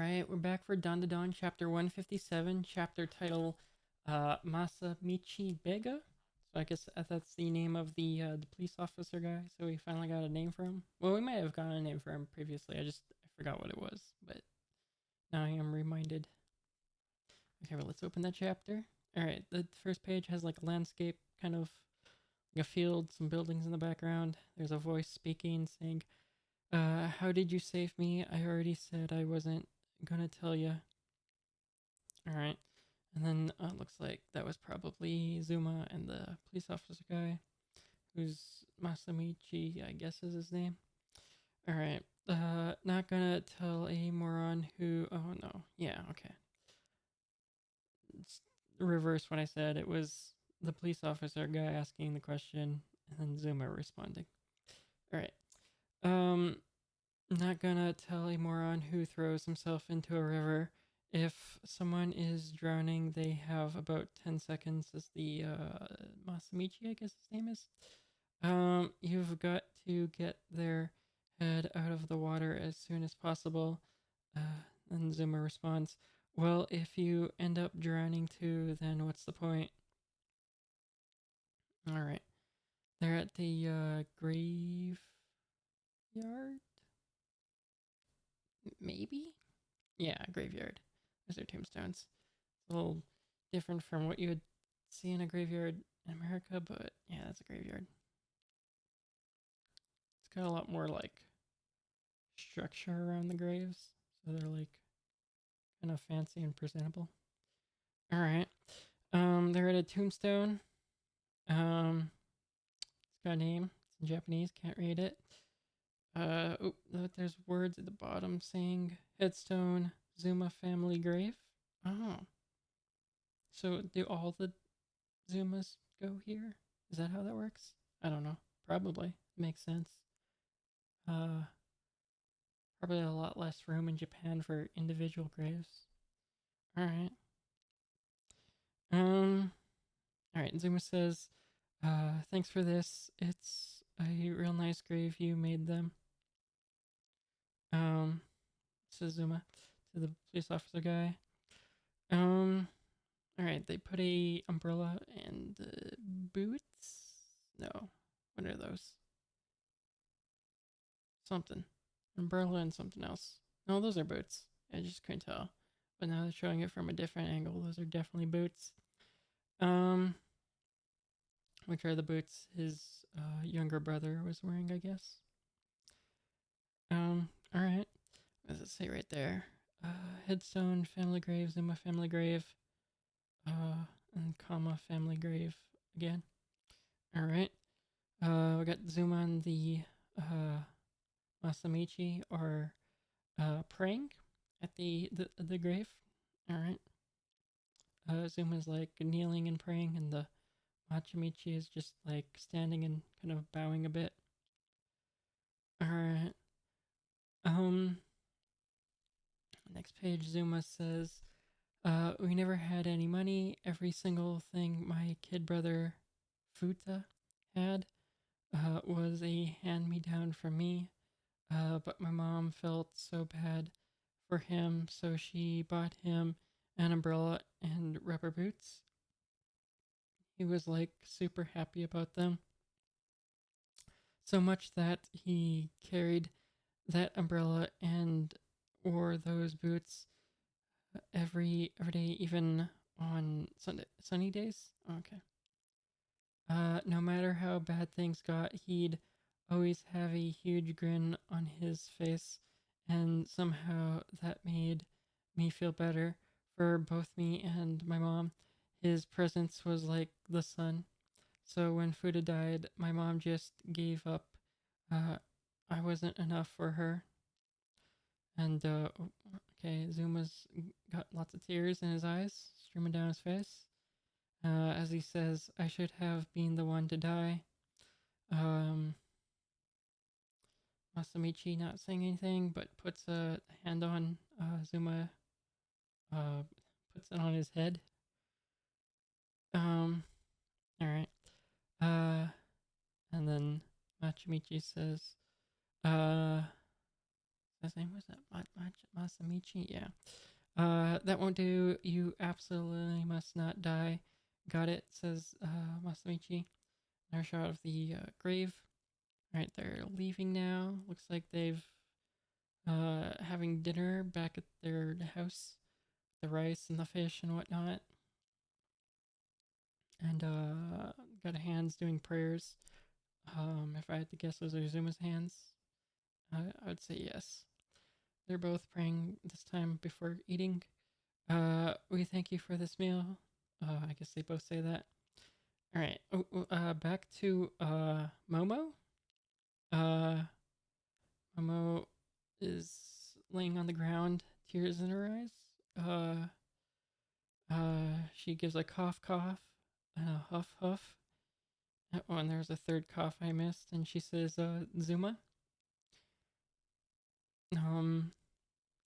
Alright, we're back for DanDaDan, chapter 157, chapter title Masamichi Bega. So I guess that's the name of the police officer guy, so we finally got a name for him. Well, we might have gotten a name for him previously, I forgot what it was, but now I am reminded. Okay, well, let's open that chapter. Alright, the first page has like a landscape, kind of like a field, some buildings in the background. There's a voice speaking, saying, how did you save me? I already said I wasn't gonna tell you. Alright. And then looks like that was probably Zuma and the police officer guy, who's Masamichi, I guess is his name. Alright. Not gonna tell a moron who. Oh no. Yeah, okay. It's reverse what I said. It was the police officer guy asking the question, and then Zuma responding. Alright. Um, Not gonna tell a moron who throws himself into a river. If someone is drowning, they have about 10 seconds, as the Masamichi, I guess his name is. You've got to get their head out of the water as soon as possible. And Zuma responds, well, if you end up drowning too, then what's the point? Alright. They're at the graveyard? Maybe? Yeah, graveyard. Those are tombstones. It's a little different from what you would see in a graveyard in America, but yeah, that's a graveyard. It's got a lot more like structure around the graves, so they're like kind of fancy and presentable. All right. They're at a tombstone. It's got a name. It's in Japanese. Can't read it. There's words at the bottom saying headstone Zuma family grave. Oh, so do all the Zumas go here? Is that how that works? I don't know. Probably. Makes sense. Uh, Probably a lot less room in Japan for individual graves. Alright. Um, alright, Zuma says, thanks for this. It's a real nice grave you made them. Um, says Zuma to the police officer guy. Alright, they put a umbrella and boots? No. What are those? Something. Umbrella and something else. No, those are boots. I just couldn't tell. But now they're showing it from a different angle. Those are definitely boots. Which are the boots his younger brother was wearing, I guess. Alright. What does it say right there? Headstone, family grave, Zuma family grave, and comma, family grave again. Alright. We got Zuma and the Masamichi are praying at the grave. Alright. Zuma's like kneeling and praying, and the Machimichi is just like standing and kind of bowing a bit. Alright. Next page, Zuma says, we never had any money. Every single thing my kid brother Futa had was a hand-me-down from me. But my mom felt so bad for him, so she bought him an umbrella and rubber boots. He was like super happy about them. So much that he carried that umbrella and wore those boots every day, even on sunny days. Okay. No matter how bad things got, he'd always have a huge grin on his face, and somehow that made me feel better for both me and my mom. His presence was like the sun. So when Fuda died, my mom just gave up. I wasn't enough for her. And, okay, Zuma's got lots of tears in his eyes, streaming down his face. As he says, I should have been the one to die. Masamichi not saying anything, but puts a hand on Zuma, puts it on his head. Alright. And then Machimichi says, His name was that Masamichi? Yeah. That won't do. You absolutely must not die. Got it, says Masamichi. Another shot of the grave. Alright, they're leaving now. Looks like they've having dinner back at their house. The rice and the fish and whatnot. And got hands doing prayers. If I had to guess, those are Zuma's hands. I would say yes. They're both praying this time before eating. We thank you for this meal. I guess they both say that. All right. Back to Momo. Momo is laying on the ground, tears in her eyes. She gives a cough, and a huff, huff. Oh, and there's a third cough I missed, and she says, Zuma. All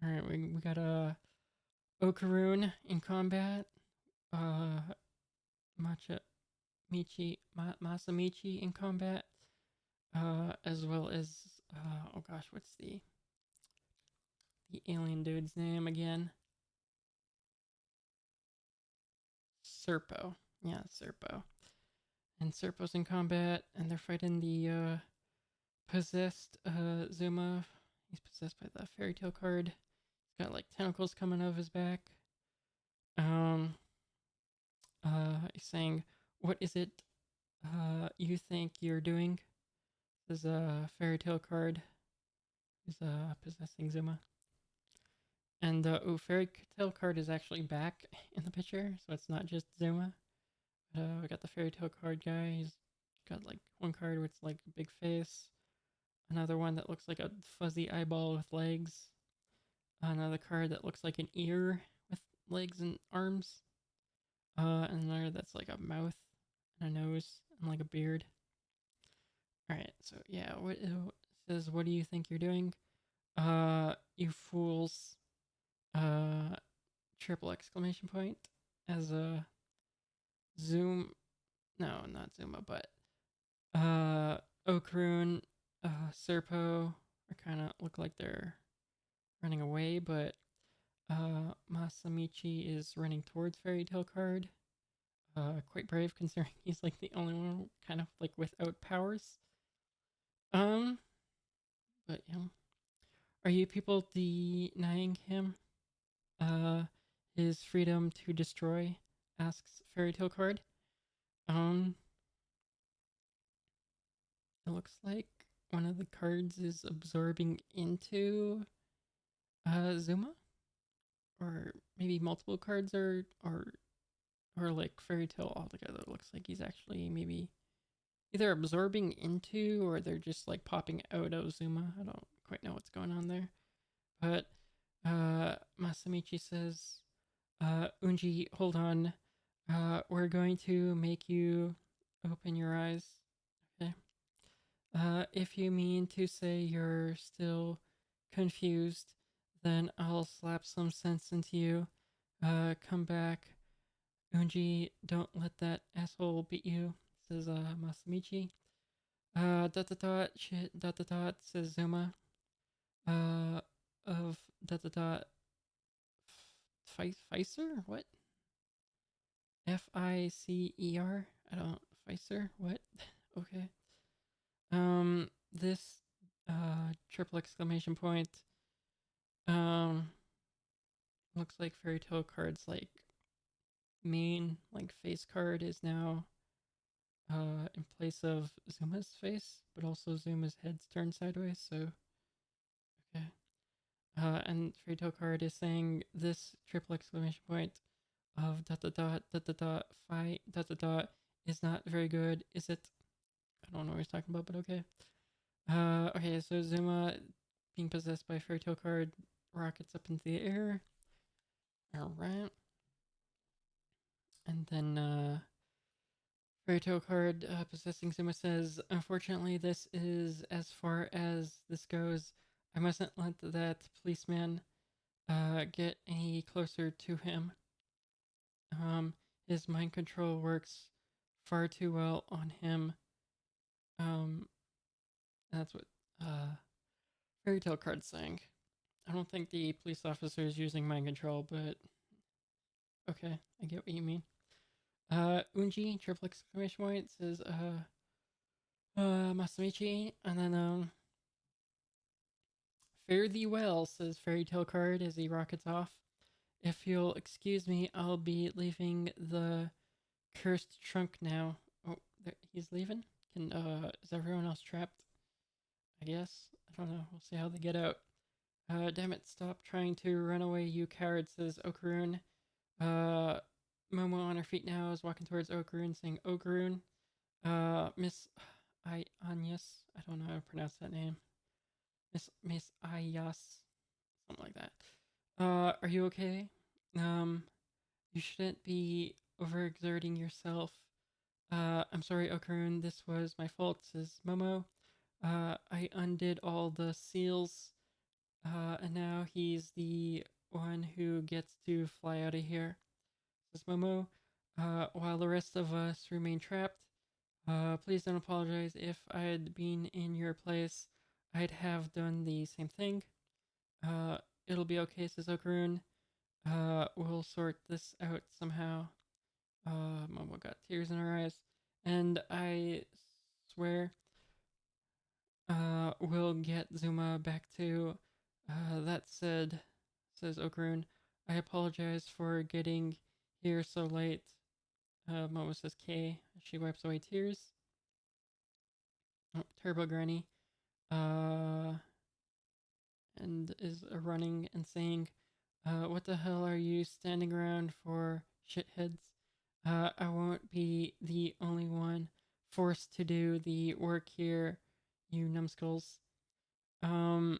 right, we got Okarun in combat. Masamichi in combat. As well as oh gosh, what's the alien dude's name again? Serpo. Yeah, Serpo. And Serpo's in combat, and they're fighting the possessed Zuma. He's possessed by the fairy tale card. He's got like tentacles coming out of his back. He's saying, "What is it you think you're doing?" This is a fairy tale card. He's possessing Zuma. And fairy tale card is actually back in the picture, so it's not just Zuma. We got the fairy tale card guy. He's got like one card where it's like a big face, another one that looks like a fuzzy eyeball with legs, another card that looks like an ear with legs and arms, and another that's like a mouth and a nose and like a beard. All right, so yeah, what it says? What do you think you're doing? You fools! Triple exclamation point as a Zoom. No, not Zuma, but Okarun, Serpo are kind of look like they're running away, but Masamichi is running towards Fairy Tale Card. Quite brave considering he's like the only one kind of like without powers. But yeah. Are you people denying him his freedom to destroy? Asks Fairy Tale Card. It looks like one of the cards is absorbing into Zuma, or maybe multiple cards are or like Fairy Tale altogether. It looks like he's actually maybe either absorbing into or they're just like popping out of Zuma. I don't quite know what's going on there, but Masamichi says, Unji, hold on. We're going to make you open your eyes. Okay. If you mean to say you're still confused, then I'll slap some sense into you. Come back. Unji, don't let that asshole beat you, says Masamichi. Dot dot dot shit dot dot dot, says Zuma. Of dot dot dot Ficer? What? Ficer? I don't Ficer? What? Okay. This triple exclamation point looks like Fairy Tale Card's like main like face card is now in place of Zuma's face, but also Zuma's head's turned sideways, so okay. And Fairy Tale Card is saying this triple exclamation point of dot dot dot dot dot dot fight dot dot dot is not very good, is it? I don't know what he's talking about, but okay. Okay, so Zuma being possessed by Fairy Tale Card rockets up into the air. Alright. And then Fairy Tale Card possessing Zuma says, unfortunately, this is as far as this goes. I mustn't let that policeman get any closer to him. His mind control works far too well on him. That's what Fairy Tale Card's saying. I don't think the police officer is using mind control, but okay, I get what you mean. Unji, triple exclamation point, says, Masamichi, and then, fare thee well, says Fairy Tale Card as he rockets off. If you'll excuse me, I'll be leaving the cursed trunk now. Oh, he's leaving? Is everyone else trapped? I guess. I don't know. We'll see how they get out. Damn it, stop trying to run away, you coward, says Okarun. Momo on her feet now is walking towards Okarun, saying, Okarun, Miss Anyas, I don't know how to pronounce that name. Miss Ayas, something like that. Are you okay? You shouldn't be overexerting yourself. I'm sorry, Okarun, this was my fault, says Momo. I undid all the seals, and now he's the one who gets to fly out of here, says Momo. While the rest of us remain trapped, please don't apologize. If I had been in your place, I'd have done the same thing. Uh, it'll be okay, says Okarun. We'll sort this out somehow. Momo got tears in her eyes. And I swear, we'll get Zuma back too. That said, says Okarun, I apologize for getting here so late. Momo says K. She wipes away tears. Oh, Turbo Granny. And is running and saying, what the hell are you standing around for, shitheads? I won't be the only one forced to do the work here, you numbskulls. Looks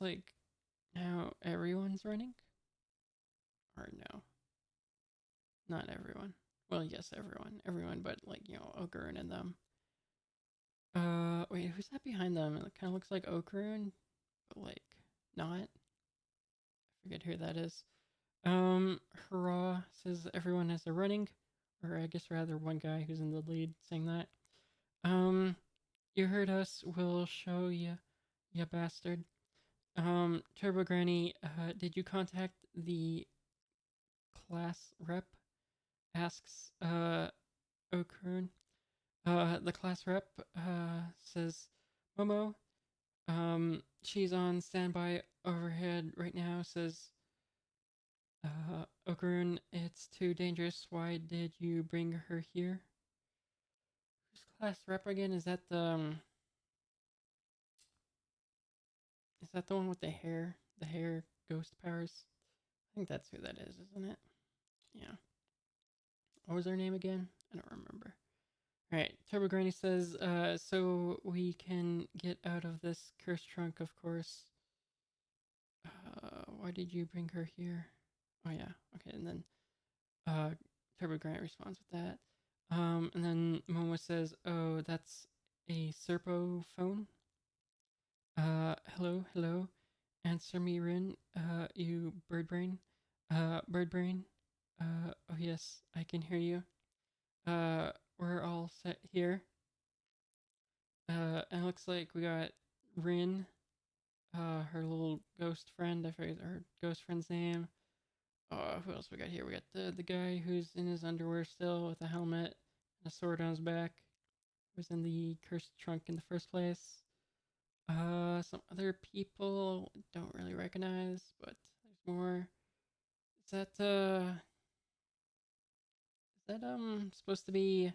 like now everyone's running? Or no? Not everyone. Well, yes, everyone. Everyone but, like, Okarun and them. Wait, who's that behind them? It kind of looks like Okarun, but, like, not. I forget who that is. Hurrah, says everyone as they're running. Or I guess rather one guy who's in the lead saying that. You heard us, we'll show ya, ya bastard. Turbo Granny, did you contact the class rep? Asks, Okarun. The class rep, says, Momo, she's on standby overhead right now, says, Okarun, it's too dangerous. Why did you bring her here? Who's class rep again? Is that the one with the hair? The hair ghost powers? I think that's who that is, isn't it? Yeah. What was her name again? I don't remember. Alright, Turbo Granny says, so we can get out of this cursed trunk, of course. Why did you bring her here? Oh yeah, okay, and then Turbo Granny responds with that. And then Momo says, oh, that's a Serpo phone? Hello. Answer me, Rin. You bird brain. Bird brain. Oh yes, I can hear you. We're all set here. And it looks like we got Rin, her little ghost friend. I forget her ghost friend's name. Who else we got here? We got the guy who's in his underwear still with a helmet and a sword on his back. Who's in the cursed trunk in the first place. Some other people don't really recognize, but there's more. Is that supposed to be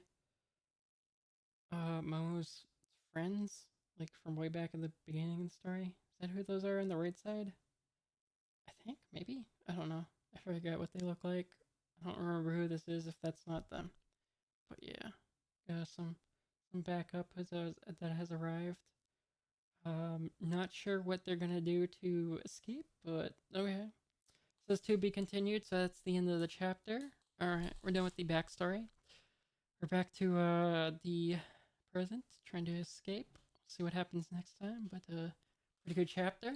Momo's friends, like from way back in the beginning of the story? Is that who those are on the right side? I think maybe. I don't know. I forget what they look like. I don't remember who this is if that's not them. But yeah, some backup that has arrived. Not sure what they're gonna do to escape, but okay. It says to be continued, so that's the end of the chapter. Alright, we're done with the backstory. We're back to the present, trying to escape. See what happens next time, but pretty good chapter.